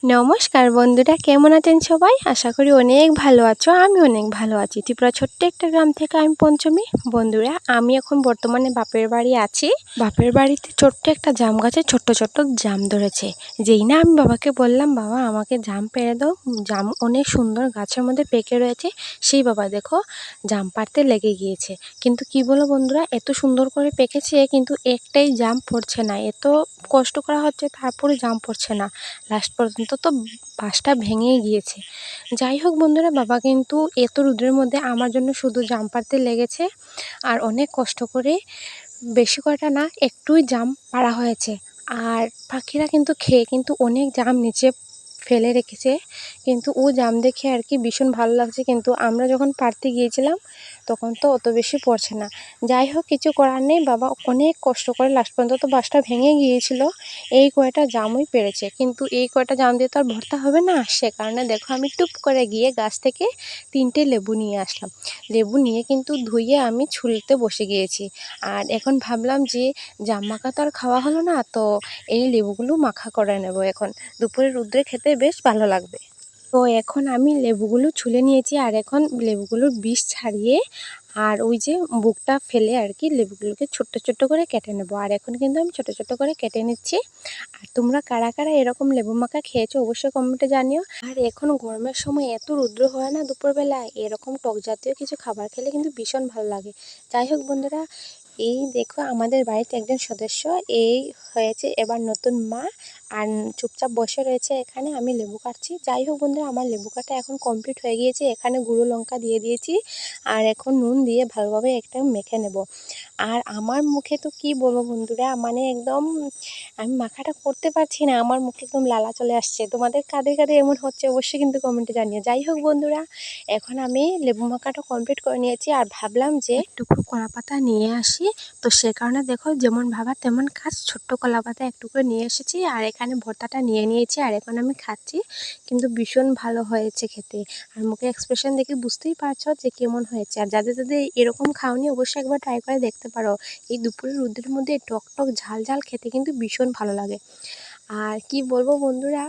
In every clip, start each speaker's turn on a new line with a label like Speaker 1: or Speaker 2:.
Speaker 1: নমস্কার বন্ধুরা, কেমন আছেন সবাই? আশা করি অনেক ভালো আছো। আমি অনেক ভালো আছি। ত্রিপুরা ছোট্ট একটা গ্রাম থেকে আমি পঞ্চমী। বন্ধুরা, আমি এখন বর্তমানে বাপের বাড়ি আছি। বাপের বাড়িতে ছোট্ট একটা জাম গাছে ছোট্ট ছোট্ট জাম ধরেছে। যেই না আমি বাবাকে বললাম, বাবা আমাকে জাম পেড়ে দাও, জাম অনেক সুন্দর গাছের মধ্যে পেকে রয়েছে, সেই বাবা দেখো জাম পাড়তে লেগে গিয়েছে। কিন্তু কি বলো বন্ধুরা, এত সুন্দর করে পেকেছে কিন্তু একটাই জাম পড়ছে না। এত কষ্ট করা হচ্ছে, তারপরে জাম পড়ছে না। লাস্ট পর্যন্ত তো বাঁশটা ভেঙেই গিয়েছে। যাই হোক বন্ধুরা, বাবা কিন্তু এত রোদের মধ্যে আমার জন্য শুধু জাম পাড়তে লেগেছে। আর অনেক কষ্ট করে, বেশি কয়টা না, একটুই জাম পাড়া হয়েছে। আর পাখিরা কিন্তু খেয়ে কিন্তু অনেক জাম নিচে ফেলে রেখেছে। কিন্তু ও জাম দেখে আর কি ভীষণ ভালো লাগছে। কিন্তু আমরা যখন পাড়তে গিয়েছিলাম তখন তো অত বেশি পড়ছে না। যাই হোক, কিছু করার নেই, বাবা অনেক কষ্ট করে লাস্ট পর্যন্ত তো বাঁশটা ভেঙে গিয়েছিল, এই কয়টা জামই পেরেছে। কিন্তু এই কয়টা জাম দিয়ে তো আর ভর্তা হবে না, সে কারণে দেখো আমি টুপ করে গিয়ে গাছ থেকে 3টে লেবু নিয়ে আসলাম। লেবু নিয়ে কিন্তু ধুয়ে আমি ছুলতে বসে গিয়েছি। আর এখন ভাবলাম যে জাম মাখা তো আর খাওয়া হলো না, তো এই লেবুগুলো মাখা করে নেব। এখন দুপুরে রোদ্রে খেতে বেশ ভালো লাগবে। তো এখন আমি লেবুগুলো ছুলে নিয়েছি, আর এখন লেবুগুলোর বিষ ছাড়িয়ে আর ওই যে বুকটা ফেলে আর কি লেবুগুলোকে ছোট্ট ছোট্ট করে কেটে নেব। আর এখন কিন্তু আমি ছোট ছোট করে কেটে নিচ্ছি। আর তোমরা কারা কারা এরকম লেবু মাখা খেয়েছো অবশ্যই কমেন্টে জানিও। আর এখন গরমের সময় এত রৌদ্র হয় না দুপুরবেলায়, এরকম টক জাতীয় কিছু খাবার খেলে কিন্তু ভীষণ ভালো লাগে। যাই হোক বন্ধুরা, এই দেখো আমাদের বাড়িতে একজন সদস্য এই হয়েছে এবার নতুন মা, আর চুপচাপ বসে রয়েছে এখানে। আমি লেবু কাটছি। যাই হোক বন্ধুরা, আমার লেবু কাটা এখন কমপ্লিট হয়ে গিয়েছে। এখানে গুঁড়ো লঙ্কা দিয়ে দিয়েছি, আর এখন নুন দিয়ে ভালোভাবে একটা মেখে নেব। আর আমার মুখে তো কি বলবো বন্ধুরা, মানে একদম আমি মাখাটা করতে পারছি না, আমার মুখে একদম লালা চলে আসছে। তোমাদের কাদের কাদের এমন হচ্ছে অবশ্যই কিন্তু কমেন্টে জানিও। যাই হোক বন্ধুরা, এখন আমি লেবু মাখাটা কমপ্লিট করে নিয়েছি। আর ভাবলাম যে একটু কলা পাতা নিয়ে আসি, তো সে কারণে দেখো যেমন ভাবা তেমন কাজ, ছোট্ট কলা পাতা একটু করে নিয়ে এসেছি। আর এখানে ভর্তাটা নিয়ে নিয়েছি, আর এখন আমি খাচ্ছি। কিন্তু ভীষণ ভালো হয়েছে খেতে। আর মুখে এক্সপ্রেশন দেখে বুঝতেই পারছো যে কেমন হয়েছে। আর যাদের যাদের এরকম খাওনি অবশ্যই একবার ট্রাই করে দেখতে পারো। এই দুপুরের রোদের মধ্যে টক টক ঝাল ঝাল খেতে কিন্তু ভীষণ ভালো লাগে। আর কি বলবো বন্ধুরা,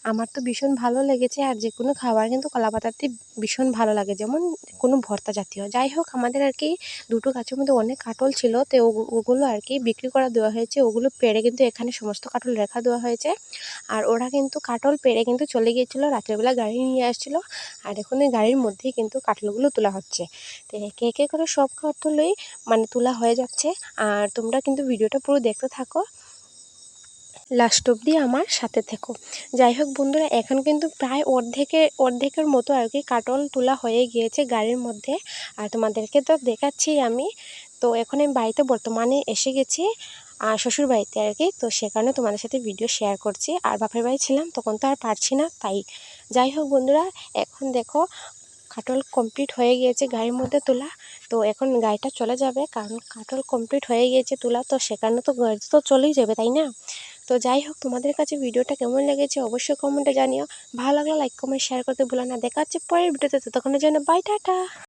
Speaker 1: আমার তো ভীষণ ভালো লেগেছে। আর যে কোনো খাবার কিন্তু কলা পাতাতে ভীষণ ভালো লাগে, যেমন কোনো ভর্তা জাতীয়। যাই হোক, আমাদের আর কি দুটো গাছের মধ্যে অনেক কাঁঠাল ছিল, তো ওগুলো আর কি বিক্রি করা দেওয়া হয়েছে। ওগুলো পেড়ে কিন্তু এখানে সমস্ত কাঁঠাল রেখা দেওয়া হয়েছে। আর ওরা কিন্তু কাঁঠাল পেড়ে কিন্তু চলে গিয়েছিলো, রাত্রেবেলা গাড়ি নিয়ে আসছিলো। আর এখন ওই গাড়ির মধ্যেই কিন্তু কাঁঠালগুলো তোলা হচ্ছে। তো একে একে করে সব কাঁঠালই মানে তোলা হয়ে যাচ্ছে। আর তোমরা কিন্তু ভিডিওটা পুরো দেখতে থাকো, লাস্ট অবধি আমার সাথে থেকো। যাই হোক বন্ধুরা, এখন কিন্তু প্রায় অর্ধেকের মতো আর কি কাঁঠাল তোলা হয়ে গিয়েছে গাড়ির মধ্যে। আর তোমাদেরকে তো দেখাচ্ছি আমি। তো এখন আমি বাড়িতে বর্তমানে এসে গেছি, আর শ্বশুর বাড়িতে আর কি। তো সে কারণে তোমাদের সাথে ভিডিও শেয়ার করছি। আর বাপের বাড়ি ছিলাম তখন তো আর পারছি না, তাই। যাই হোক বন্ধুরা, এখন দেখো কাঁঠাল কমপ্লিট হয়ে গিয়েছে গাড়ির মধ্যে তোলা। তো এখন গাড়িটা চলে যাবে, কারণ কাঁঠাল কমপ্লিট হয়ে গিয়েছে তোলা, তো সেখানে তো গাড়ি তো চলেই যাবে, তাই না? তো যাই হোক, তোমাদের কাছে ভিডিওটা কেমন লেগেছে অবশ্যই কমেন্টে জানিও। ভালো লাগলে লাইক কমেন্ট শেয়ার করতে ভুলো না। দেখা হচ্ছে পরের ভিডিওতে, ততক্ষণের জন্য বাই, টাটা।